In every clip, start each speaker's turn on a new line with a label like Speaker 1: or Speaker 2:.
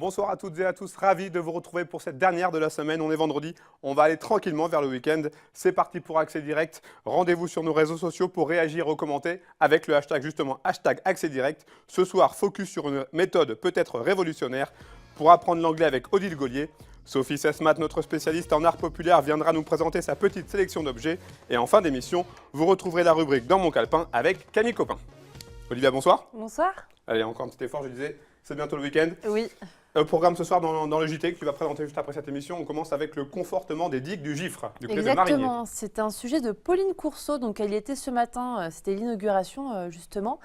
Speaker 1: Bonsoir à toutes et à tous, ravi de vous retrouver pour cette dernière de la semaine. On est vendredi, on va aller tranquillement vers le week-end. C'est parti pour Accès Direct. Rendez-vous sur nos réseaux sociaux pour réagir ou commenter avec le hashtag justement hashtag Accès Direct. Ce soir, focus sur une méthode peut-être révolutionnaire pour apprendre l'anglais avec Odile Gaulier. Sophie Sesmat, notre spécialiste en art populaire, viendra nous présenter sa petite sélection d'objets. Et en fin d'émission, vous retrouverez la rubrique Dans mon calepin avec Camille Copin. Olivia, bonsoir.
Speaker 2: Bonsoir.
Speaker 1: Allez, encore un petit effort, je disais, c'est bientôt le week-end.
Speaker 2: Oui.
Speaker 1: Programme ce soir dans le JT que tu vas présenter juste après cette émission. On commence avec le confortement des digues du Gifre, du côté de Marigny.
Speaker 2: Exactement, c'est un sujet de Pauline Courceau, donc elle y était ce matin, c'était l'inauguration justement.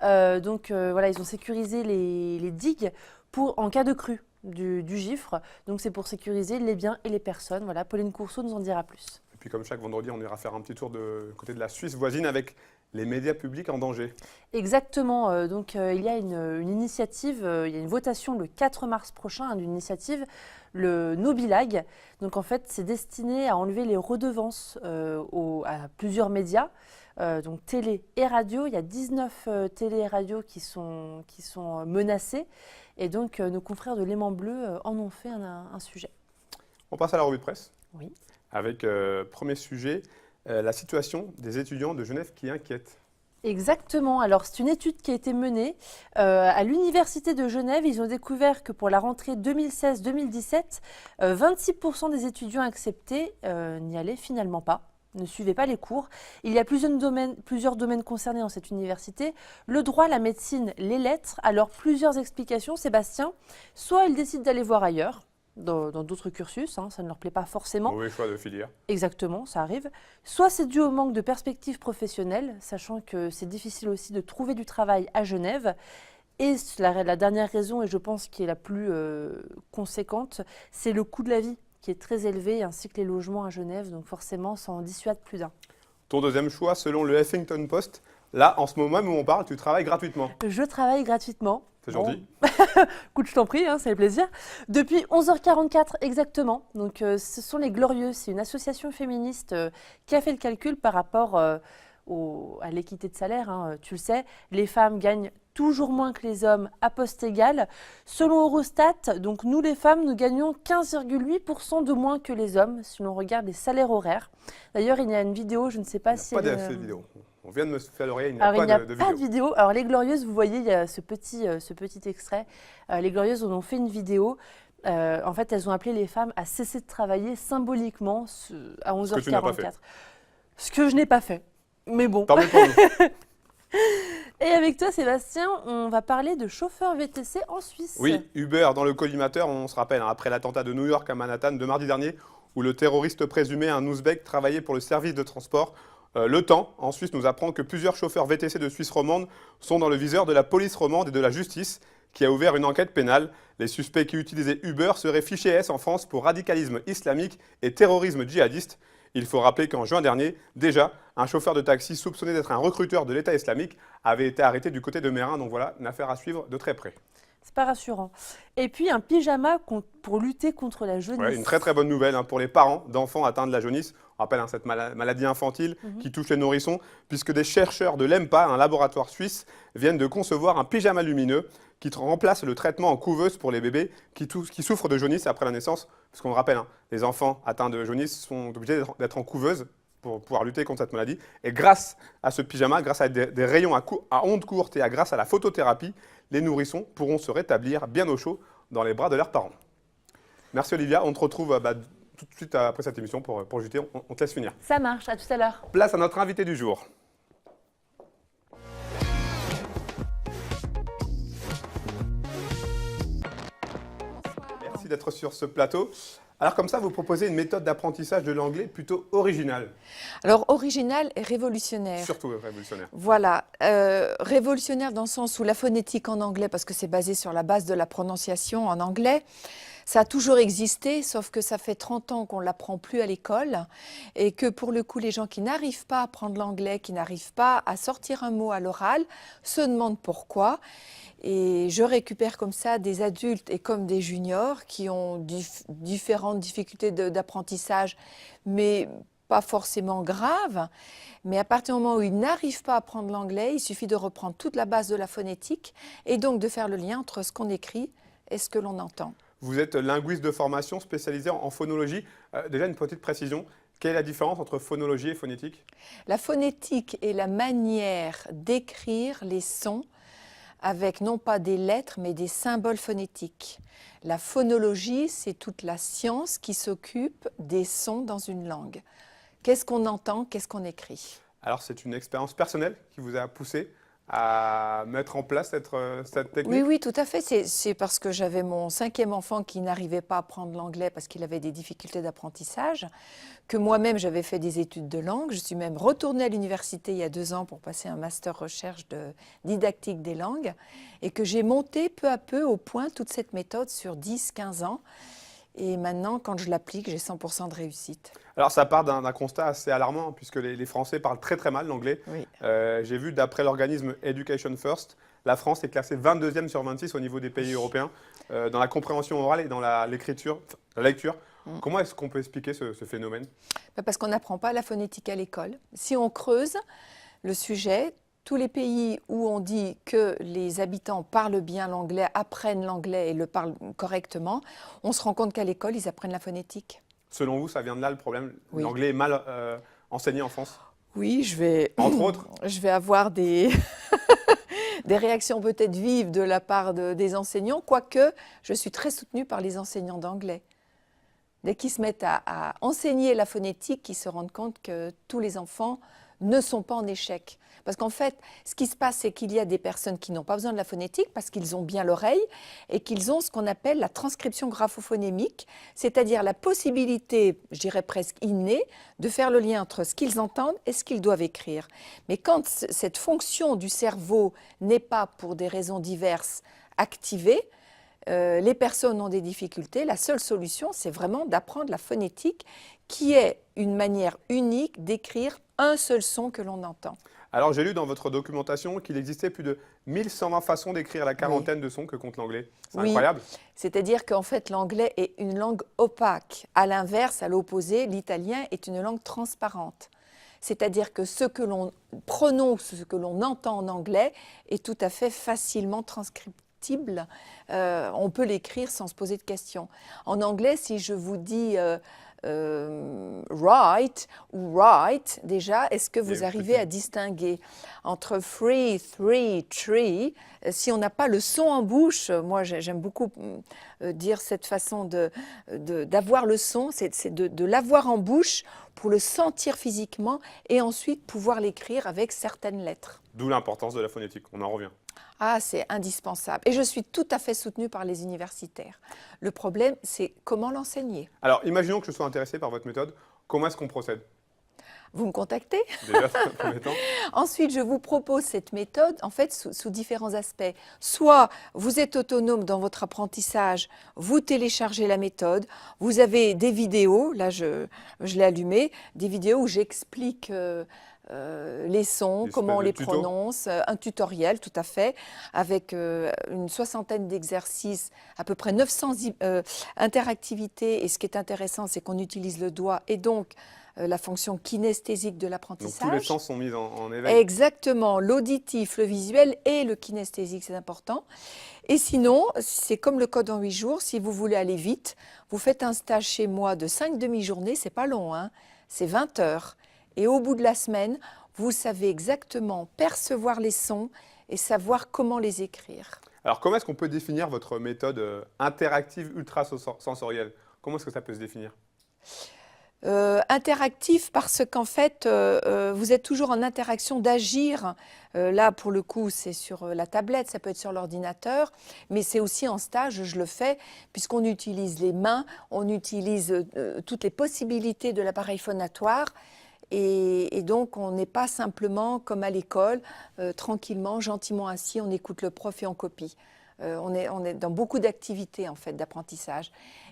Speaker 2: Voilà, ils ont sécurisé les digues en cas de crue du Gifre, donc c'est pour sécuriser les biens et les personnes. Voilà, Pauline Courceau nous en dira plus.
Speaker 1: Et puis comme chaque vendredi, on ira faire un petit tour côté de la Suisse voisine avec les médias publics en danger.
Speaker 2: Exactement. Il y a une initiative, il y a une votation le 4 mars prochain d'une initiative, le No Bilag. Donc en fait, c'est destiné à enlever les redevances à plusieurs médias, donc télé et radio. Il y a 19 télé et radio qui sont menacées. Et donc nos confrères de l'Aimant Bleu en ont fait un sujet.
Speaker 1: On passe à la revue de presse.
Speaker 2: Oui.
Speaker 1: Avec premier sujet, la situation des étudiants de Genève qui inquiète.
Speaker 2: Exactement. Alors, c'est une étude qui a été menée à l'Université de Genève. Ils ont découvert que pour la rentrée 2016-2017, 26% des étudiants acceptés n'y allaient finalement pas, ne suivaient pas les cours. Il y a plusieurs domaines concernés dans cette université. Le droit, la médecine, les lettres. Alors, plusieurs explications, Sébastien. Soit ils décident d'aller voir ailleurs, dans d'autres cursus, ça ne leur plaît pas forcément.
Speaker 1: Mauvais choix de filière.
Speaker 2: Exactement, ça arrive. Soit c'est dû au manque de perspectives professionnelles, sachant que c'est difficile aussi de trouver du travail à Genève. Et la dernière raison, et je pense qui est la plus conséquente, c'est le coût de la vie qui est très élevé, ainsi que les logements à Genève. Donc forcément, ça en dissuade plus d'un.
Speaker 1: Ton deuxième choix, selon le Huffington Post, là, en ce moment même où on parle, tu travailles gratuitement.
Speaker 2: Je travaille gratuitement.
Speaker 1: C'est gentil.
Speaker 2: Écoute, je t'en prie, ça fait plaisir. Depuis 11h44 exactement. Donc, ce sont les Glorieuses. C'est une association féministe qui a fait le calcul par rapport à l'équité de salaire. Tu le sais, les femmes gagnent toujours moins que les hommes à poste égal. Selon Eurostat, donc nous les femmes, nous gagnons 15,8% de moins que les hommes si l'on regarde les salaires horaires. D'ailleurs, il y a une vidéo, je ne sais pas si...
Speaker 1: Il n'y a pas de vidéo. On vient de me faire l'oreille, il n'y a
Speaker 2: Alors,
Speaker 1: pas
Speaker 2: il n'y a
Speaker 1: de
Speaker 2: pas de
Speaker 1: vidéo.
Speaker 2: vidéo. Alors, les Glorieuses, vous voyez, il y a ce petit extrait. Les Glorieuses ont fait une vidéo. En fait, elles ont appelé les femmes à cesser de travailler symboliquement à 11h44.
Speaker 1: Ce que tu n'as pas fait.
Speaker 2: Ce que je n'ai pas fait. Mais bon.
Speaker 1: Tant mieux pour nous.
Speaker 2: Et avec toi, Sébastien, on va parler de chauffeurs VTC en Suisse.
Speaker 1: Oui, Uber dans le collimateur, on se rappelle, après l'attentat de New York à Manhattan de mardi dernier, où le terroriste présumé, un Ouzbek, travaillait pour le service de transport. Le Temps, en Suisse, nous apprend que plusieurs chauffeurs VTC de Suisse romande sont dans le viseur de la police romande et de la justice, qui a ouvert une enquête pénale. Les suspects qui utilisaient Uber seraient fichés S en France pour radicalisme islamique et terrorisme djihadiste. Il faut rappeler qu'en juin dernier, déjà, un chauffeur de taxi soupçonné d'être un recruteur de l'État islamique avait été arrêté du côté de Mérin. Donc voilà, une affaire à suivre de très près.
Speaker 2: C'est pas rassurant. Et puis un pyjama pour lutter contre la jaunisse.
Speaker 1: Ouais, une très très bonne nouvelle pour les parents d'enfants atteints de la jaunisse. On rappelle cette maladie infantile qui touche les nourrissons, puisque des chercheurs de l'EMPA, un laboratoire suisse, viennent de concevoir un pyjama lumineux qui remplace le traitement en couveuse pour les bébés qui souffrent de jaunisse après la naissance. Parce qu'on le rappelle, les enfants atteints de jaunisse sont obligés d'être en couveuse pour pouvoir lutter contre cette maladie. Et grâce à ce pyjama, grâce à des rayons à ondes courtes et grâce à la photothérapie, les nourrissons pourront se rétablir bien au chaud dans les bras de leurs parents. Merci Olivia, on te retrouve tout de suite après cette émission pour JT, on te laisse finir.
Speaker 2: Ça marche, à tout à l'heure.
Speaker 1: Place à notre invité du jour. Merci d'être sur ce plateau. Alors comme ça, vous proposez une méthode d'apprentissage de l'anglais plutôt originale.
Speaker 3: Alors originale et révolutionnaire.
Speaker 1: Surtout révolutionnaire.
Speaker 3: Voilà, révolutionnaire dans le sens où la phonétique en anglais, parce que c'est basé sur la base de la prononciation en anglais, ça a toujours existé, sauf que ça fait 30 ans qu'on ne l'apprend plus à l'école et que pour le coup, les gens qui n'arrivent pas à apprendre l'anglais, qui n'arrivent pas à sortir un mot à l'oral, se demandent pourquoi. Et je récupère comme ça des adultes et comme des juniors qui ont différentes difficultés d'apprentissage, mais pas forcément graves. Mais à partir du moment où ils n'arrivent pas à apprendre l'anglais, il suffit de reprendre toute la base de la phonétique et donc de faire le lien entre ce qu'on écrit et ce que l'on entend.
Speaker 1: Vous êtes linguiste de formation spécialisé en phonologie. Déjà, une petite précision. Quelle est la différence entre phonologie et phonétique?
Speaker 3: La phonétique est la manière d'écrire les sons avec non pas des lettres, mais des symboles phonétiques. La phonologie, c'est toute la science qui s'occupe des sons dans une langue. Qu'est-ce qu'on entend, qu'est-ce qu'on écrit?
Speaker 1: Alors, c'est une expérience personnelle qui vous a poussé à mettre en place cette technique?
Speaker 3: Oui, oui, tout à fait. C'est parce que j'avais mon 5e enfant qui n'arrivait pas à apprendre l'anglais parce qu'il avait des difficultés d'apprentissage, que moi-même j'avais fait des études de langue. Je suis même retournée à l'université il y a 2 ans pour passer un master recherche de didactique des langues et que j'ai monté peu à peu au point toute cette méthode sur 10-15 ans. Et maintenant, quand je l'applique, j'ai 100% de réussite.
Speaker 1: Alors, ça part d'un constat assez alarmant, puisque les Français parlent très très mal l'anglais.
Speaker 3: Oui.
Speaker 1: J'ai vu, d'après l'organisme Education First, la France est classée 22e sur 26 au niveau des pays européens, dans la compréhension orale et dans l'écriture, la lecture. Comment est-ce qu'on peut expliquer ce phénomène?
Speaker 3: Parce qu'on n'apprend pas la phonétique à l'école. Si on creuse le sujet, tous les pays où on dit que les habitants parlent bien l'anglais, apprennent l'anglais et le parlent correctement, on se rend compte qu'à l'école, ils apprennent la phonétique.
Speaker 1: Selon vous, ça vient de là le problème?
Speaker 3: Oui.
Speaker 1: L'anglais est mal enseigné en France?
Speaker 3: Oui, je vais,
Speaker 1: Entre autres?
Speaker 3: je vais avoir des, des réactions peut-être vives de la part des enseignants, quoique je suis très soutenue par les enseignants d'anglais. Dès qu'ils se mettent à enseigner la phonétique, ils se rendent compte que tous les enfants ne sont pas en échec. Parce qu'en fait, ce qui se passe, c'est qu'il y a des personnes qui n'ont pas besoin de la phonétique parce qu'ils ont bien l'oreille et qu'ils ont ce qu'on appelle la transcription graphophonémique, c'est-à-dire la possibilité, je dirais presque innée, de faire le lien entre ce qu'ils entendent et ce qu'ils doivent écrire. Mais quand cette fonction du cerveau n'est pas, pour des raisons diverses, activée, les personnes ont des difficultés. La seule solution, c'est vraiment d'apprendre la phonétique, qui est une manière unique d'écrire un seul son que l'on entend.
Speaker 1: Alors, j'ai lu dans votre documentation qu'il existait plus de 1120 façons d'écrire la quarantaine de sons que compte l'anglais. C'est incroyable.
Speaker 3: C'est-à-dire qu'en fait, l'anglais est une langue opaque. À l'inverse, à l'opposé, l'italien est une langue transparente. C'est-à-dire que ce que l'on prononce, ce que l'on entend en anglais est tout à fait facilement transcriptible. On peut l'écrire sans se poser de questions. En anglais, si je vous dis right ou right, déjà, est-ce que vous arrivez à distinguer entre free, three, tree? Si on n'a pas le son en bouche, moi j'aime beaucoup dire cette façon d'avoir le son, c'est de l'avoir en bouche pour le sentir physiquement et ensuite pouvoir l'écrire avec certaines lettres.
Speaker 1: D'où l'importance de la phonétique, on en revient.
Speaker 3: Ah, c'est indispensable. Et je suis tout à fait soutenue par les universitaires. Le problème, c'est comment l'enseigner.
Speaker 1: Alors, imaginons que je sois intéressé par votre méthode. Comment est-ce qu'on procède?
Speaker 3: Vous me contactez.
Speaker 1: Déjà, dans un premier temps.
Speaker 3: Ensuite, je vous propose cette méthode, en fait, sous différents aspects. Soit vous êtes autonome dans votre apprentissage, vous téléchargez la méthode, vous avez des vidéos, là je l'ai allumé, des vidéos où j'explique les sons, comment on les prononce, un tutoriel tout à fait, avec une 60aine d'exercices, à peu près 900 interactivités. Et ce qui est intéressant, c'est qu'on utilise le doigt et donc la fonction kinesthésique de l'apprentissage.
Speaker 1: Donc tous les sens sont mis en éveil.
Speaker 3: Exactement, l'auditif, le visuel et le kinesthésique, c'est important. Et sinon, c'est comme le code en 8 jours, si vous voulez aller vite, vous faites un stage chez moi de 5 demi-journées, c'est pas long, hein, c'est 20 heures. Et au bout de la semaine, vous savez exactement percevoir les sons et savoir comment les écrire.
Speaker 1: Alors, comment est-ce qu'on peut définir votre méthode interactive ultra-sensorielle? Comment est-ce que ça peut se définir?
Speaker 3: Interactif parce qu'en fait, vous êtes toujours en interaction d'agir. Là, pour le coup, c'est sur la tablette, ça peut être sur l'ordinateur, mais c'est aussi en stage, je le fais, puisqu'on utilise les mains, on utilise toutes les possibilités de l'appareil phonatoire. Et donc, on n'est pas simplement comme à l'école, tranquillement, gentiment assis, on écoute le prof et on copie. On est dans beaucoup d'activités en fait d'apprentissage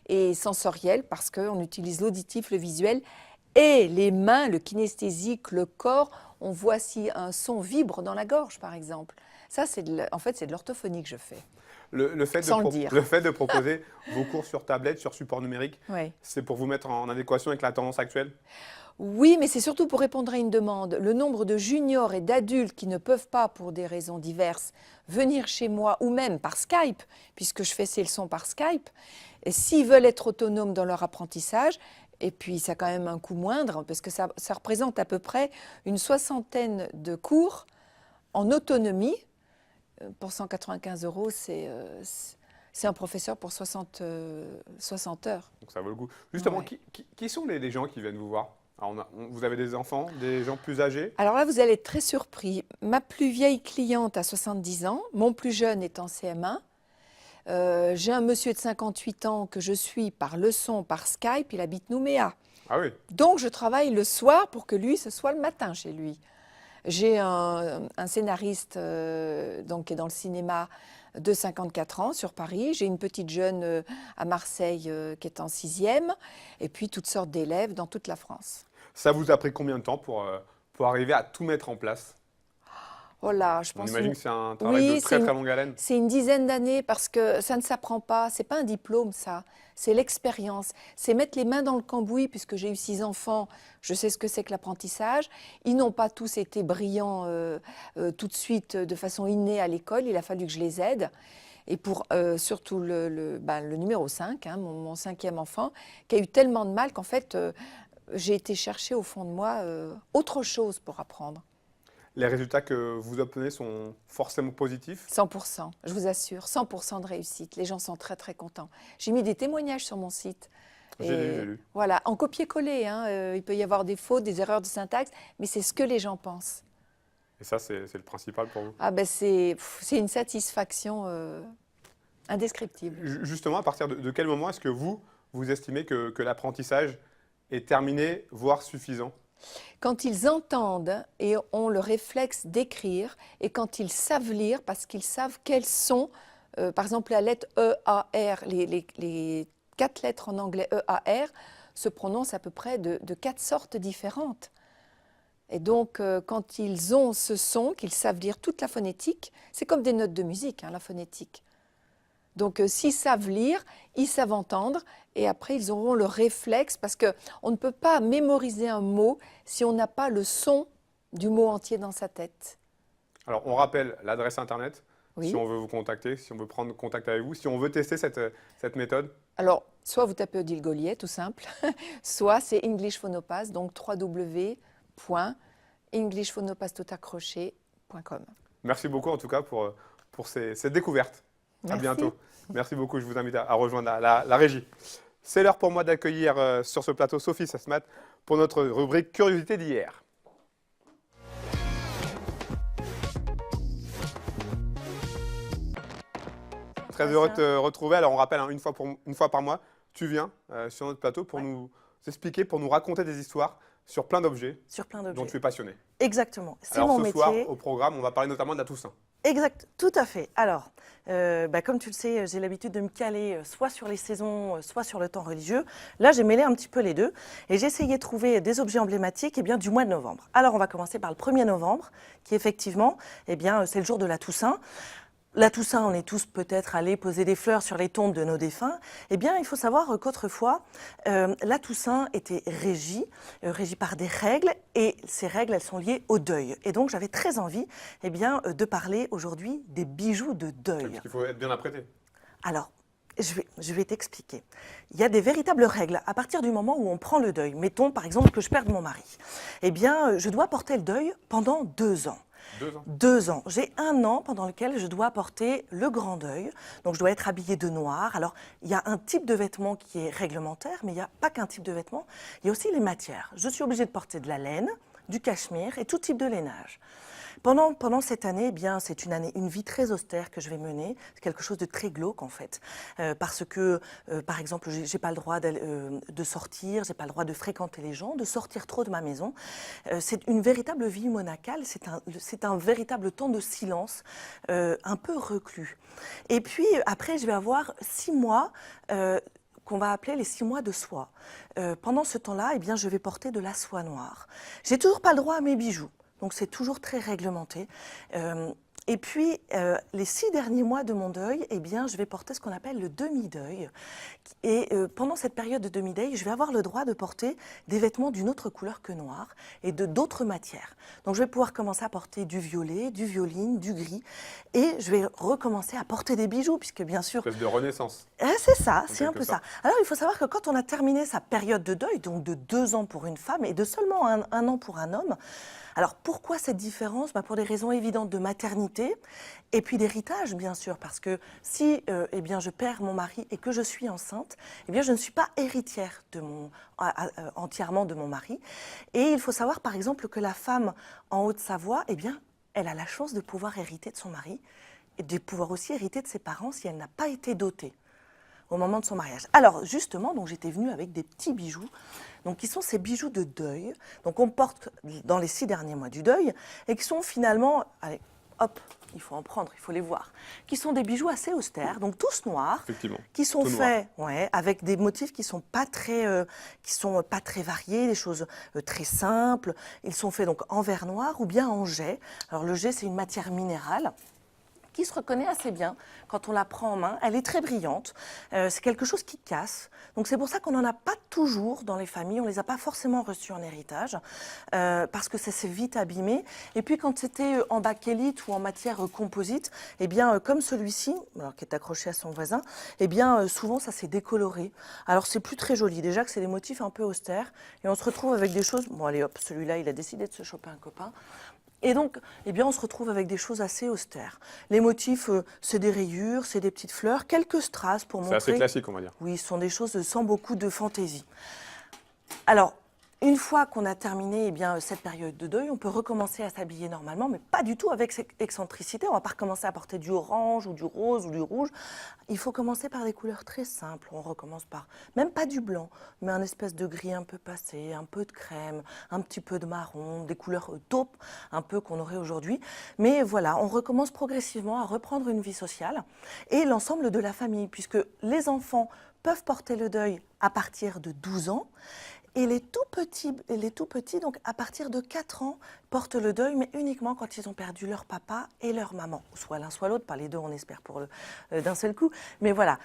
Speaker 3: et sensoriel parce qu'on utilise l'auditif, le visuel et les mains, le kinesthésique, le corps. On voit si un son vibre dans la gorge par exemple. Ça, en fait, c'est de l'orthophonie que je fais.
Speaker 1: Le fait
Speaker 3: Sans le dire.
Speaker 1: le fait de proposer vos cours sur tablette, sur support numérique,
Speaker 3: Ouais.
Speaker 1: c'est pour vous mettre en adéquation avec la tendance actuelle?
Speaker 3: Oui, mais c'est surtout pour répondre à une demande. Le nombre de juniors et d'adultes qui ne peuvent pas, pour des raisons diverses, venir chez moi ou même par Skype, puisque je fais ces leçons par Skype, et s'ils veulent être autonomes dans leur apprentissage, et puis ça a quand même un coût moindre, parce que ça représente à peu près une soixantaine de cours en autonomie. Pour 195 €, c'est un professeur pour 60 heures.
Speaker 1: Donc ça vaut le coup. Justement,
Speaker 3: Ouais.
Speaker 1: qui sont les gens qui viennent vous voir? Alors, vous avez des enfants, des gens plus âgés?
Speaker 3: Alors là, vous allez être très surpris. Ma plus vieille cliente a 70 ans, mon plus jeune est en CM1. J'ai un monsieur de 58 ans que je suis par leçon, par Skype, il habite Nouméa.
Speaker 1: Ah oui.
Speaker 3: Donc je travaille le soir pour que lui, ce soit le matin chez lui. J'ai un scénariste donc, qui est dans le cinéma de 54 ans sur Paris. J'ai une petite jeune à Marseille qui est en 6e. Et puis toutes sortes d'élèves dans toute la France.
Speaker 1: Ça vous a pris combien de temps pour arriver à tout mettre en place?
Speaker 3: Voilà, je
Speaker 1: On
Speaker 3: pense
Speaker 1: imagine que c'est un travail
Speaker 3: oui,
Speaker 1: de très très longue haleine.
Speaker 3: c'est une dizaine d'années parce que ça ne s'apprend pas. C'est pas un diplôme, ça. C'est l'expérience. C'est mettre les mains dans le cambouis, puisque j'ai eu 6 enfants. Je sais ce que c'est que l'apprentissage. Ils n'ont pas tous été brillants tout de suite, de façon innée à l'école. Il a fallu que je les aide. Et pour surtout le numéro 5, hein, mon 5e enfant, qui a eu tellement de mal qu'en fait, j'ai été chercher au fond de moi autre chose pour apprendre.
Speaker 1: Les résultats que vous obtenez sont forcément positifs?
Speaker 3: 100%, je vous assure, 100% de réussite. Les gens sont très très contents. J'ai mis des témoignages sur mon site.
Speaker 1: J'ai lu.
Speaker 3: Voilà, en copier-coller. Hein, il peut y avoir des fautes, des erreurs de syntaxe, mais c'est ce que les gens pensent.
Speaker 1: Et ça, c'est le principal pour vous?
Speaker 3: Ah ben c'est une satisfaction indescriptible.
Speaker 1: Justement, à partir de quel moment est-ce que vous estimez que l'apprentissage est terminé, voire suffisant?
Speaker 3: Quand ils entendent et ont le réflexe d'écrire, et quand ils savent lire, parce qu'ils savent quelles sont, par exemple la lettre E-A-R, les 4 lettres en anglais E-A-R se prononcent à peu près de 4 sortes différentes. Et donc, quand ils ont ce son, qu'ils savent lire toute la phonétique, c'est comme des notes de musique, hein, la phonétique. Donc, s'ils savent lire, ils savent entendre, et après, ils auront le réflexe, parce qu'on ne peut pas mémoriser un mot si on n'a pas le son du mot entier dans sa tête.
Speaker 1: Alors, on rappelle l'adresse Internet,
Speaker 3: Oui.
Speaker 1: si on veut vous contacter, si on veut prendre contact avec vous, si on veut tester cette méthode.
Speaker 3: Alors, soit vous tapez Odile Gaulier, tout simple, soit c'est English Phonopass, donc www.englishphonopass.com.
Speaker 1: Merci beaucoup en tout cas pour ces découvertes. À
Speaker 3: Merci.
Speaker 1: bientôt. Merci beaucoup. Je vous invite à rejoindre la régie. C'est l'heure pour moi d'accueillir sur ce plateau Sophie Sasmat pour notre rubrique Curiosité d'hier. Très heureux de te retrouver. Alors on rappelle, hein, une fois par mois, tu viens sur notre plateau pour nous expliquer, pour nous raconter des histoires sur plein d'objets
Speaker 4: Sur plein
Speaker 1: dont
Speaker 4: d'objets.
Speaker 1: tu es passionné.
Speaker 4: Exactement. C'est
Speaker 1: Alors
Speaker 4: mon
Speaker 1: ce
Speaker 4: métier.
Speaker 1: soir, au programme, on va parler notamment de la Toussaint.
Speaker 4: Exact, tout à fait. Alors, comme tu le sais, j'ai l'habitude de me caler soit sur les saisons, soit sur le temps religieux. Là, j'ai mêlé un petit peu les deux et j'ai essayé de trouver des objets emblématiques du mois de novembre. Alors, on va commencer par le 1er novembre, qui effectivement, c'est le jour de la Toussaint. La Toussaint, on est tous peut-être allés poser des fleurs sur les tombes de nos défunts. Eh bien, il faut savoir qu'autrefois, la Toussaint était régie par des règles, et ces règles, elles sont liées au deuil. Et donc, j'avais très envie, de parler aujourd'hui des bijoux de deuil.
Speaker 1: Parce qu'il faut être bien apprêté.
Speaker 4: Alors, je vais t'expliquer. Il y a des véritables règles à partir du moment où on prend le deuil. Mettons, par exemple, que je perde mon mari. Eh bien, je dois porter le deuil pendant 2 ans.
Speaker 1: 2 ans.
Speaker 4: 2 ans. J'ai 1 an pendant lequel je dois porter le grand deuil. Donc, je dois être habillée de noir. Alors, il y a un type de vêtement qui est réglementaire, mais il n'y a pas qu'un type de vêtement. Il y a aussi les matières. Je suis obligée de porter de la laine, du cachemire et tout type de lainage. Pendant cette année, c'est une vie très austère que je vais mener. C'est quelque chose de très glauque en fait, parce que, par exemple, j'ai pas le droit de sortir, j'ai pas le droit de fréquenter les gens, de sortir trop de ma maison. C'est une véritable vie monacale. C'est un véritable temps de silence, un peu reclus. Et puis après, je vais avoir 6 mois. Qu'on va appeler les 6 mois de soie. Pendant ce temps-là, je vais porter de la soie noire. J'ai toujours pas le droit à mes bijoux. Donc c'est toujours très réglementé. Et puis, les 6 derniers mois de mon deuil, eh bien, je vais porter ce qu'on appelle le demi-deuil. Et pendant cette période de demi-deuil, je vais avoir le droit de porter des vêtements d'une autre couleur que noir et de d'autres matières. Donc, je vais pouvoir commencer à porter du violet, du violine, du gris. Et je vais recommencer à porter des bijoux, puisque bien sûr...
Speaker 1: Une espèce de renaissance.
Speaker 4: C'est ça,
Speaker 1: En
Speaker 4: c'est un
Speaker 1: quelque
Speaker 4: peu ça.
Speaker 1: sorte.
Speaker 4: Alors, il faut savoir que quand on a terminé sa période de deuil, donc de 2 ans pour une femme et de seulement un an pour un homme, alors pourquoi cette différence? Pour des raisons évidentes de maternité et puis d'héritage, bien sûr, parce que si eh bien, je perds mon mari et que je suis enceinte, eh bien, je ne suis pas héritière entièrement de mon mari. Et il faut savoir, par exemple, que la femme en Haute-Savoie, eh bien, elle a la chance de pouvoir hériter de son mari et de pouvoir aussi hériter de ses parents si elle n'a pas été dotée au moment de son mariage. Alors justement, donc j'étais venue avec des petits bijoux, donc qui sont ces bijoux de deuil, donc on porte dans les 6 derniers mois du deuil, et qui sont finalement, allez, hop, il faut en prendre, il faut les voir, qui sont des bijoux assez austères, donc tous noirs,
Speaker 1: Effectivement.
Speaker 4: qui sont
Speaker 1: Tout
Speaker 4: faits avec des motifs qui sont pas très variés, des choses très simples. Ils sont faits donc en verre noir ou bien en jet. Alors le jet, c'est une matière minérale qui se reconnaît assez bien quand on la prend en main. Elle est très brillante, c'est quelque chose qui casse. Donc c'est pour ça qu'on n'en a pas toujours dans les familles, on ne les a pas forcément reçus en héritage, parce que ça s'est vite abîmé. Et puis quand c'était en bakélite ou en matière composite, eh bien, comme celui-ci, qui est accroché à son voisin, eh bien, souvent ça s'est décoloré. Alors c'est plus très joli, déjà que c'est des motifs un peu austères, et on se retrouve avec des choses, bon allez hop, celui-là il a décidé de se choper un copain. Et donc, eh bien, on se retrouve avec des choses assez austères. Les motifs, c'est des rayures, c'est des petites fleurs, quelques strass pour montrer...
Speaker 1: C'est assez classique, on va dire.
Speaker 4: Oui, ce sont des choses sans beaucoup de fantaisie. Alors, une fois qu'on a terminé cette période de deuil, on peut recommencer à s'habiller normalement, mais pas du tout avec cette excentricité. On ne va pas recommencer à porter du orange ou du rose ou du rouge. Il faut commencer par des couleurs très simples. On recommence par, même pas du blanc, mais un espèce de gris un peu passé, un peu de crème, un petit peu de marron, des couleurs taupe, un peu qu'on aurait aujourd'hui. Mais voilà, on recommence progressivement à reprendre une vie sociale et l'ensemble de la famille, puisque les enfants peuvent porter le deuil à partir de 12 ans. Et les tout petits, donc à partir de 4 ans, portent le deuil, mais uniquement quand ils ont perdu leur papa et leur maman. Soit l'un, soit l'autre, pas les deux, on espère d'un seul coup. Mais voilà,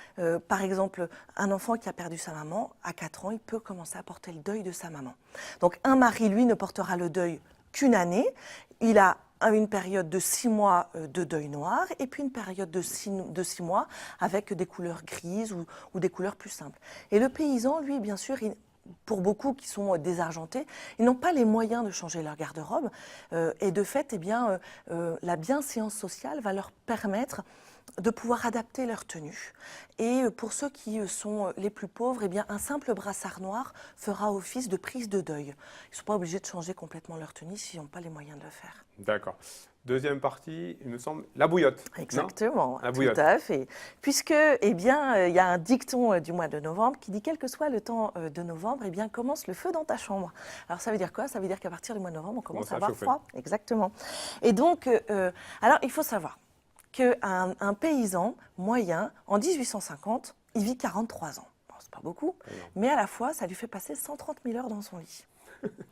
Speaker 4: par exemple, un enfant qui a perdu sa maman, à 4 ans, il peut commencer à porter le deuil de sa maman. Donc un mari, lui, ne portera le deuil qu'une année. Il a une période de 6 mois de deuil noir et puis une période de 6 mois avec des couleurs grises ou des couleurs plus simples. Et le paysan, lui, bien sûr, pour beaucoup qui sont désargentés, ils n'ont pas les moyens de changer leur garde-robe. Et de fait, la bienséance sociale va leur permettre de pouvoir adapter leur tenue. Et pour ceux qui sont les plus pauvres, un simple brassard noir fera office de prise de deuil. Ils ne sont pas obligés de changer complètement leur tenue s'ils n'ont pas les moyens de le faire.
Speaker 1: D'accord. Deuxième partie, il me semble, la bouillotte.
Speaker 4: Exactement,
Speaker 1: la bouillotte.
Speaker 4: Tout à fait. Puisque, il y a un dicton du mois de novembre qui dit, quel que soit le temps de novembre, commence le feu dans ta chambre. Alors, ça veut dire quoi? Ça veut dire qu'à partir du mois de novembre, on commence à avoir froid. Exactement. Et donc, alors, il faut savoir qu'un paysan moyen, en 1850, il vit 43 ans. Bon, c'est pas beaucoup, mais à la fois, ça lui fait passer 130 000 heures dans son lit.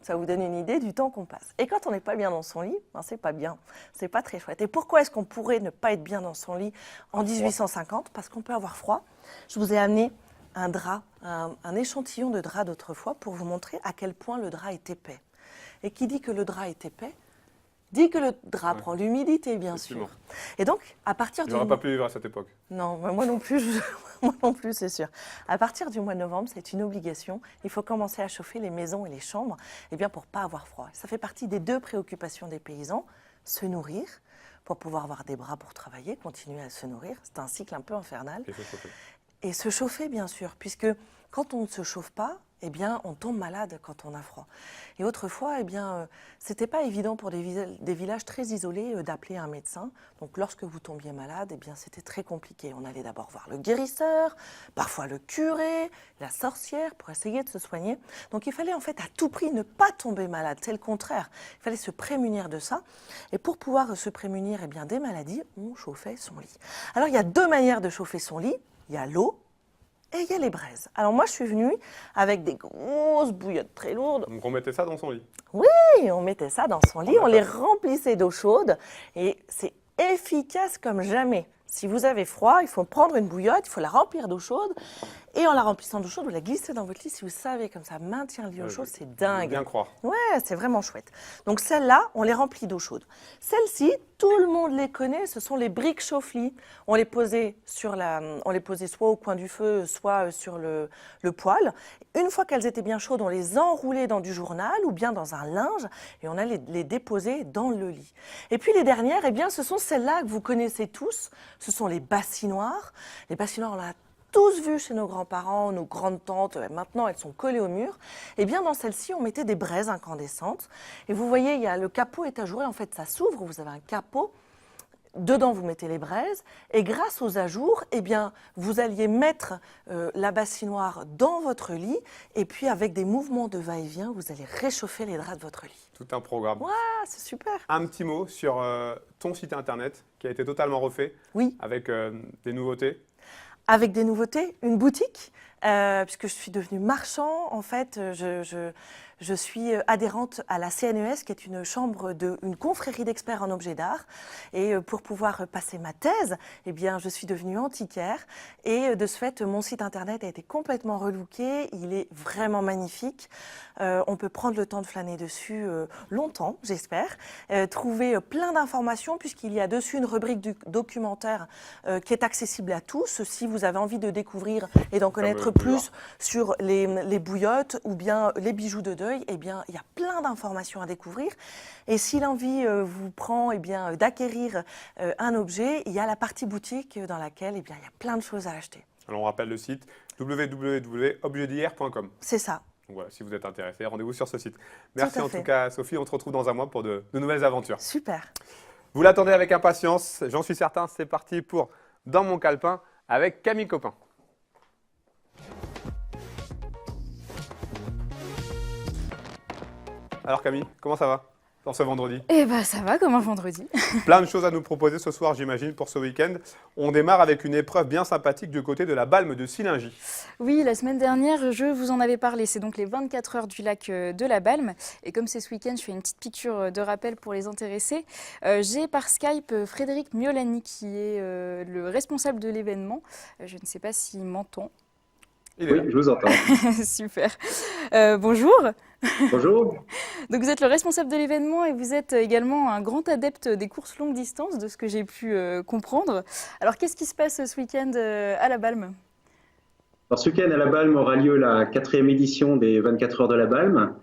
Speaker 4: Ça vous donne une idée du temps qu'on passe. Et quand on n'est pas bien dans son lit, c'est pas bien, c'est pas très chouette. Et pourquoi est-ce qu'on pourrait ne pas être bien dans son lit en 1850? Parce qu'on peut avoir froid. Je vous ai amené un drap, un échantillon de drap d'autrefois pour vous montrer à quel point le drap est épais. Et qui dit que le drap est épais, dit que le drap prend l'humidité, bien sûr. Et donc, à partir du...
Speaker 1: J'aurais pas pu vivre à cette époque.
Speaker 4: Non, moi non plus, moi non plus, c'est sûr. À partir du mois de novembre, c'est une obligation. Il faut commencer à chauffer les maisons et les chambres pour ne pas avoir froid. Ça fait partie des 2 préoccupations des paysans, se nourrir, pour pouvoir avoir des bras pour travailler, continuer à se nourrir. C'est un cycle un peu infernal. Et se chauffer, bien sûr, puisque quand on ne se chauffe pas, on tombe malade quand on a froid. Et autrefois, c'était pas évident pour des villages très isolés d'appeler un médecin. Donc, lorsque vous tombiez malade, c'était très compliqué. On allait d'abord voir le guérisseur, parfois le curé, la sorcière, pour essayer de se soigner. Donc, il fallait en fait à tout prix ne pas tomber malade. C'est le contraire. Il fallait se prémunir de ça. Et pour pouvoir se prémunir des maladies, on chauffait son lit. Alors, il y a 2 manières de chauffer son lit. Il y a l'eau. Et il y a les braises. Alors moi, je suis venue avec des grosses bouillottes très lourdes.
Speaker 1: Donc on mettait ça dans son lit?
Speaker 4: Oui, on mettait ça dans son lit, on les remplissait d'eau chaude. Et c'est efficace comme jamais. Si vous avez froid, il faut prendre une bouillotte, il faut la remplir d'eau chaude. Et en la remplissant d'eau chaude, vous la glissez dans votre lit. Si vous savez comme ça maintient le lit au chaud, c'est
Speaker 1: Je veux
Speaker 4: dingue.
Speaker 1: bien croire.
Speaker 4: Ouais, c'est vraiment chouette. Donc celles-là, on les remplit d'eau chaude. Celles-ci, tout le monde les connaît, ce sont les briques chauffe-lit. On les posait soit au coin du feu, soit sur le poêle. Une fois qu'elles étaient bien chaudes, on les enroulait dans du journal ou bien dans un linge et on allait les déposer dans le lit. Et puis les dernières, eh bien, ce sont celles-là que vous connaissez tous. Ce sont les bassinoires. Les bassinoires, on l'a tous vu chez nos grands-parents, nos grandes-tantes, maintenant elles sont collées au mur. Et bien dans celle-ci, on mettait des braises incandescentes. Et vous voyez, il y a le capot est ajouré, en fait ça s'ouvre, vous avez un capot. Dedans, vous mettez les braises et grâce aux ajours, eh bien, vous alliez mettre la bassinoire dans votre lit et puis avec des mouvements de va-et-vient, vous allez réchauffer les draps de votre lit.
Speaker 1: Tout un programme.
Speaker 4: Ah, c'est super.
Speaker 1: Un petit mot sur ton site internet qui a été totalement refait
Speaker 4: Oui.
Speaker 1: avec des nouveautés.
Speaker 4: Avec des nouveautés, une boutique, puisque je suis devenue marchand. En fait, je suis adhérente à la CNES, qui est une confrérie d'experts en objets d'art. Et pour pouvoir passer ma thèse, eh bien, je suis devenue antiquaire. Et de ce fait, mon site internet a été complètement relooké. Il est vraiment magnifique. On peut prendre le temps de flâner dessus longtemps, j'espère. Trouver plein d'informations, puisqu'il y a dessus une rubrique du documentaire qui est accessible à tous. Si vous avez envie de découvrir et d'en connaître plus sur les bouillottes ou bien les bijoux de deuil, eh bien, il y a plein d'informations à découvrir. Et si l'envie vous prend eh bien, d'acquérir un objet, il y a la partie boutique dans laquelle eh bien, il y a plein de choses à acheter.
Speaker 1: Alors on rappelle le site www.objetdhier.com.
Speaker 4: C'est ça.
Speaker 1: Donc voilà, si vous êtes intéressé, rendez-vous sur ce site. Merci en tout cas Sophie, on se retrouve dans un mois pour de nouvelles aventures.
Speaker 4: Super.
Speaker 1: Vous l'attendez avec impatience, j'en suis certain, c'est parti pour Dans mon calepin avec Camille Copin. Alors Camille, comment ça va dans ce vendredi?
Speaker 5: Eh ben ça va comme un vendredi.
Speaker 1: Plein de choses à nous proposer ce soir, j'imagine, pour ce week-end. On démarre avec une épreuve bien sympathique du côté de la Balme de Sillingy.
Speaker 5: Oui, la semaine dernière, je vous en avais parlé. C'est donc les 24 heures du lac de la Balme. Et comme c'est ce week-end, je fais une petite piqûre de rappel pour les intéressés. J'ai par Skype Frédéric Miolani, qui est le responsable de l'événement. Je ne sais pas s'il m'entend.
Speaker 1: Il est là.
Speaker 6: Oui, je vous entends.
Speaker 5: Super. Bonjour.
Speaker 6: Bonjour.
Speaker 5: Donc vous êtes le responsable de l'événement et vous êtes également un grand adepte des courses longue distance, de ce que j'ai pu comprendre. Alors qu'est-ce qui se passe ce week-end à la Balme?
Speaker 6: Alors, ce week-end à la Balme aura lieu la 4e édition des 24 heures de la Balme.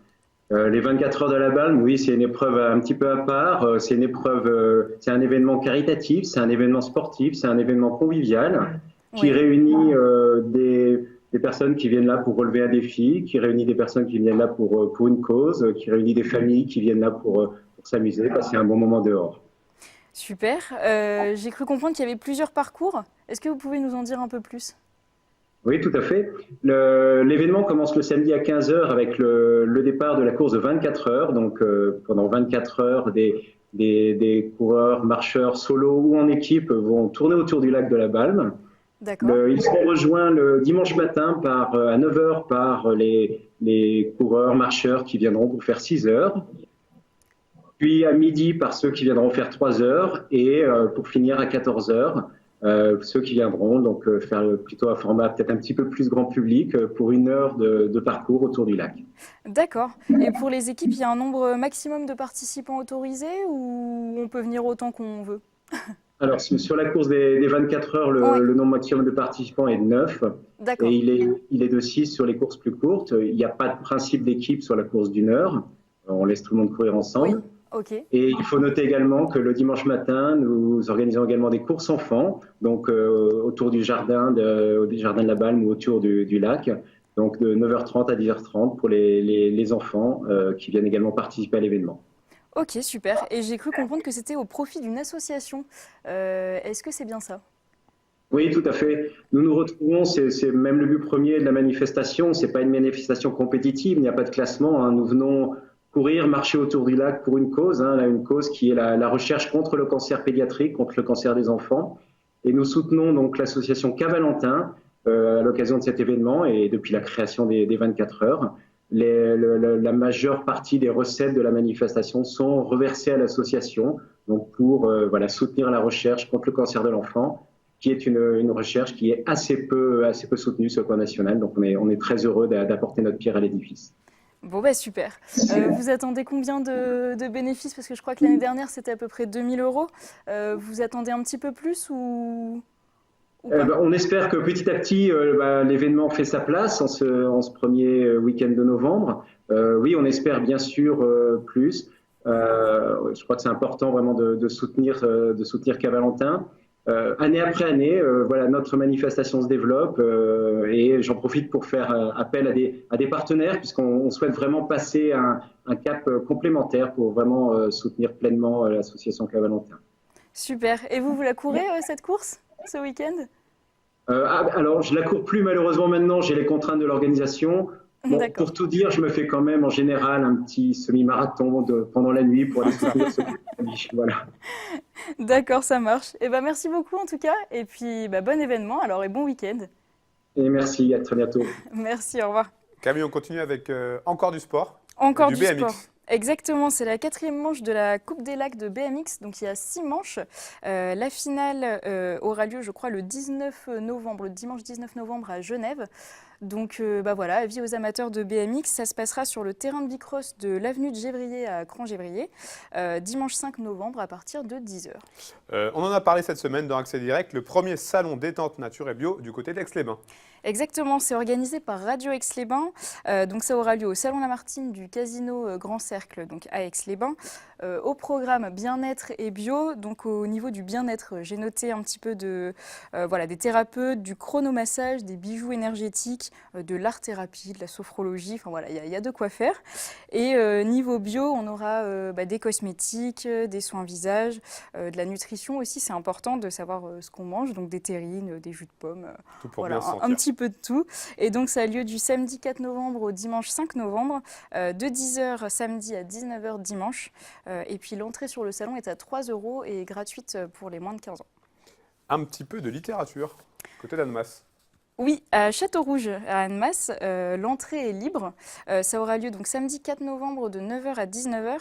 Speaker 6: Les 24 heures de la Balme, oui, c'est une épreuve un petit peu à part. C'est une épreuve, c'est un événement caritatif, c'est un événement sportif, c'est un événement convivial qui réunit des personnes qui viennent là pour relever un défi, qui réunit des personnes qui viennent là pour une cause, qui réunit des familles qui viennent là pour s'amuser, passer un bon moment dehors.
Speaker 5: Super. J'ai cru comprendre qu'il y avait plusieurs parcours. Est-ce que vous pouvez nous en dire un peu plus?
Speaker 6: Oui, tout à fait. L'événement commence le samedi à 15 h avec le départ de la course de 24 heures. Donc, pendant 24 heures, des coureurs, marcheurs, solo ou en équipe vont tourner autour du lac de la Balme. Ils seront rejoints le dimanche matin à 9 h par les coureurs, marcheurs qui viendront pour faire 6 heures. Puis à midi par ceux qui viendront faire 3 heures. Et pour finir à 14 h, ceux qui viendront donc faire plutôt un format peut-être un petit peu plus grand public pour 1 heure de parcours autour du lac.
Speaker 5: D'accord. Et pour les équipes, il y a un nombre maximum de participants autorisés ou on peut venir autant qu'on veut?
Speaker 6: Alors, sur la course des 24 heures, le nombre maximum de participants est de 9.
Speaker 5: D'accord.
Speaker 6: Et il est de 6 sur les courses plus courtes. Il n'y a pas de principe d'équipe sur la course d'1 heure. On laisse tout le monde courir ensemble.
Speaker 5: Oui. Okay.
Speaker 6: Et il faut noter également que le dimanche matin, nous organisons également des courses enfants, donc autour du jardin de la Balme ou autour du lac. Donc de 9h30 à 10h30 pour les enfants qui viennent également participer à l'événement.
Speaker 5: Ok, super. Et j'ai cru comprendre que c'était au profit d'une association. Est-ce que c'est bien ça?
Speaker 6: Oui, tout à fait. Nous nous retrouvons, c'est même le but premier de la manifestation. Ce n'est pas une manifestation compétitive, il n'y a pas de classement. Nous venons courir, marcher autour du lac pour une cause, une cause qui est la recherche contre le cancer pédiatrique, contre le cancer des enfants. Et nous soutenons donc l'association K-Valentin à l'occasion de cet événement et depuis la création des 24 heures. la majeure partie des recettes de la manifestation sont reversées à l'association, donc pour soutenir la recherche contre le cancer de l'enfant, qui est une recherche qui est assez peu soutenue sur le plan national. Donc on est très heureux d'apporter notre pierre à l'édifice.
Speaker 5: Bon, bah super. Vous attendez combien de bénéfices? Parce que je crois que l'année dernière, c'était à peu près 2 000 €. Vous attendez un petit peu plus ou pas?
Speaker 6: On espère que petit à petit, l'événement fait sa place en ce premier week-end de novembre. Oui, on espère bien sûr plus. Je crois que c'est important vraiment de soutenir Qu'à-Valentin. Année après année, notre manifestation se développe et j'en profite pour faire appel à des partenaires puisqu'on souhaite vraiment passer un cap complémentaire pour vraiment soutenir pleinement l'association Qu'à-Valentin.
Speaker 5: Super. Et vous la courez cette course ce week-end?
Speaker 6: Alors, je la cours plus malheureusement maintenant, j'ai les contraintes de l'organisation. Bon, pour tout dire, je me fais quand même en général un petit semi-marathon pendant la nuit pour aller soutenir ce voilà.
Speaker 5: D'accord, ça marche. Et merci beaucoup en tout cas. Et puis bon événement alors et bon week-end.
Speaker 6: Et merci, à très bientôt.
Speaker 5: Merci, au revoir.
Speaker 1: Camille, on continue avec encore du sport.
Speaker 5: Encore
Speaker 1: du
Speaker 5: du
Speaker 1: BMX.
Speaker 5: sport. Exactement, c'est la 4e manche de la Coupe des Lacs de BMX, donc il y a 6 manches. La finale aura lieu, je crois, le 19 novembre, le dimanche 19 novembre à Genève. Donc voilà, avis aux amateurs de BMX, ça se passera sur le terrain de bicross de l'avenue de Gévrier à Cran-Gévrier, dimanche 5 novembre à partir de 10 h.
Speaker 1: On en a parlé cette semaine dans Accès Direct, le premier salon détente nature et bio du côté d'Aix-les-Bains.
Speaker 5: Exactement, c'est organisé par Radio Aix-les-Bains. Donc ça aura lieu au Salon Lamartine du Casino Grand Cercle, donc à Aix-les-Bains. Au programme bien-être et bio, donc au niveau du bien-être, j'ai noté un petit peu des thérapeutes, du chronomassage, des bijoux énergétiques, de l'art-thérapie, de la sophrologie, enfin voilà, il y a de quoi faire. Et niveau bio, on aura des cosmétiques, des soins visage, de la nutrition aussi, c'est important de savoir ce qu'on mange, donc des terrines, des jus de pommes,
Speaker 1: Tout pour
Speaker 5: voilà,
Speaker 1: bien se sentir.
Speaker 5: un petit peu de tout. Et donc ça a lieu du samedi 4 novembre au dimanche 5 novembre, de 10 h samedi à 19 h dimanche. Et puis l'entrée sur le salon est à 3 € et gratuite pour les moins de 15 ans.
Speaker 1: Un petit peu de littérature, côté d'Annemasse.
Speaker 5: Oui, à Château-Rouge, à Annemasse, l'entrée est libre. Ça aura lieu donc samedi 4 novembre de 9 h à 19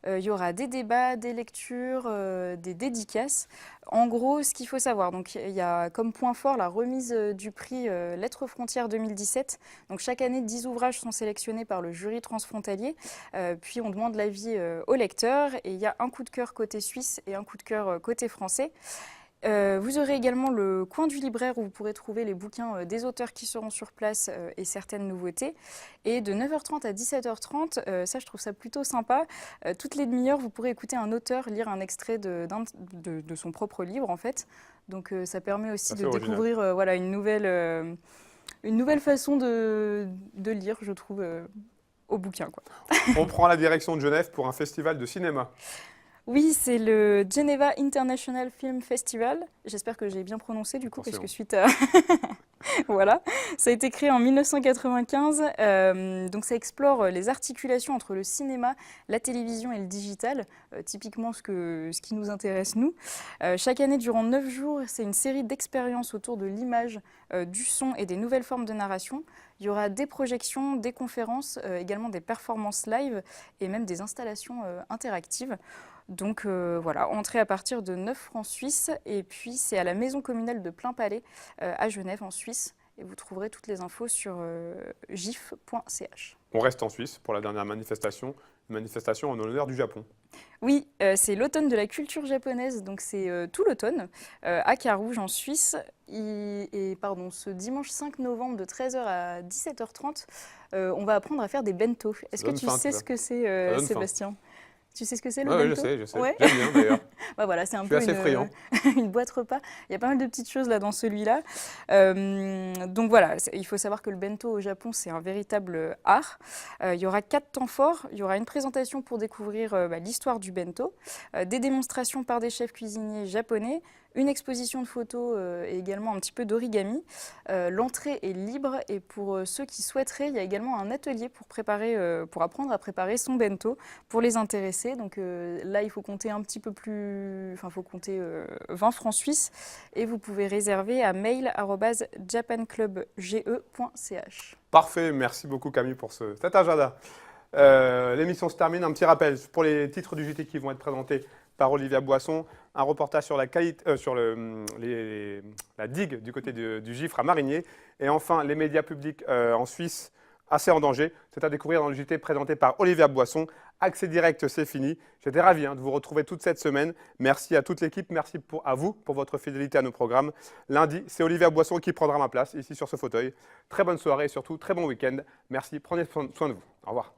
Speaker 5: h. Il y aura des débats, des lectures, des dédicaces. En gros, ce qu'il faut savoir, donc il y a comme point fort la remise du prix Lettres Frontières 2017. Donc chaque année, 10 ouvrages sont sélectionnés par le jury transfrontalier. Puis on demande l'avis aux lecteurs et il y a un coup de cœur côté suisse et un coup de cœur côté français. Vous aurez également le coin du libraire où vous pourrez trouver les bouquins des auteurs qui seront sur place et certaines nouveautés. Et de 9 h 30 à 17 h 30, ça je trouve ça plutôt sympa. Toutes les demi-heures, vous pourrez écouter un auteur lire un extrait de son propre livre en fait. Donc ça permet aussi de découvrir une nouvelle façon de lire, je trouve, au bouquin, quoi.
Speaker 1: On prend la direction de Genève pour un festival de cinéma.
Speaker 5: Oui, c'est le Geneva International Film Festival. J'espère que j'ai bien prononcé du coup, parce que suite à... Voilà, ça a été créé en 1995. Donc ça explore les articulations entre le cinéma, la télévision et le digital, typiquement ce qui nous intéresse nous. Chaque année, durant 9 jours, c'est une série d'expériences autour de l'image, du son et des nouvelles formes de narration. Il y aura des projections, des conférences, également des performances live et même des installations interactives. Donc voilà, entrée à partir de 9 francs suisses et puis c'est à la maison communale de Plainpalais à Genève en Suisse et vous trouverez toutes les infos sur gif.ch.
Speaker 1: On reste en Suisse pour la dernière manifestation, une manifestation en honneur du Japon.
Speaker 5: Oui, c'est l'automne de la culture japonaise, donc c'est tout l'automne à Carouge en Suisse. Ce dimanche 5 novembre de 13 h à 17 h 30, on va apprendre à faire des bento. Est-ce que tu sais ce que c'est, Sébastien ? Tu sais ce que c'est le bento ?
Speaker 1: Oui, je sais.
Speaker 5: Ouais.
Speaker 1: J'aime bien d'ailleurs.
Speaker 5: Voilà, c'est un
Speaker 1: Je
Speaker 5: peu
Speaker 1: suis assez friand.
Speaker 5: une boîte repas. Il y a pas mal de petites choses là dans celui-là. Donc voilà, il faut savoir que le bento au Japon, c'est un véritable art. Il y aura 4 temps forts. Il y aura une présentation pour découvrir l'histoire du bento, des démonstrations par des chefs cuisiniers japonais, une exposition de photos et également un petit peu d'origami. L'entrée est libre et pour ceux qui souhaiteraient, il y a également un atelier pour apprendre à préparer son bento pour les intéressés. Donc là, il faut compter un petit peu plus, enfin, il faut compter 20 francs suisses et vous pouvez réserver à mail@japanclubge.ch.
Speaker 1: Parfait, merci beaucoup Camille pour cet agenda. L'émission se termine. Un petit rappel pour les titres du JT qui vont être présentés par Olivia Boisson. Un reportage sur la digue du côté du Gifre à Marigné. Et enfin, les médias publics en Suisse, assez en danger. C'est à découvrir dans le JT présenté par Olivia Boisson. Accès direct, c'est fini. J'étais ravi de vous retrouver toute cette semaine. Merci à toute l'équipe. Merci à vous pour votre fidélité à nos programmes. Lundi, c'est Olivia Boisson qui prendra ma place ici sur ce fauteuil. Très bonne soirée et surtout très bon week-end. Merci, prenez soin de vous. Au revoir.